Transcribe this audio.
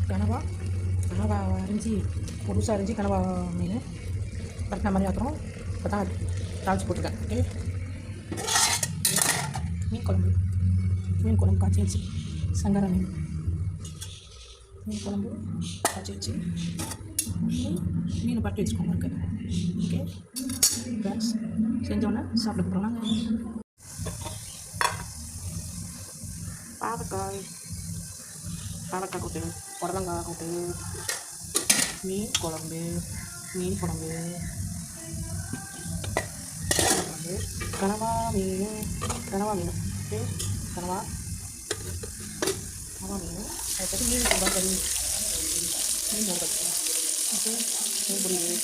கனவா கனவா அரிஞ்சு பொருசாக அரிஞ்சு கனவா மீன் பட்டின மாதிரி ஆக்குறோம். இப்போ தான் தாளிச்சு போட்டிருக்கேன். ஓகே, மீன் குழம்பு காய்ச்சி வச்சு சங்கரா மீன் குழம்பு காய்ச்சி வச்சு மீனை பட்டி வச்சுக்கோங்க இருக்கு. ஓகே ஃப்ரெண்ட்ஸ், செஞ்சோன்னே சாப்பிட போகிறோம். நாங்கள் பாவக்காய் கூட்டு, புடலங்காய் கூட்டு, மீன் குழம்பு கனவா மீன் ஓகே, கனவா மீன் அதுக்கப்புறம் மீன் குழம்பு மீன் வறுவல் ஓகே, மீன் பொரியல்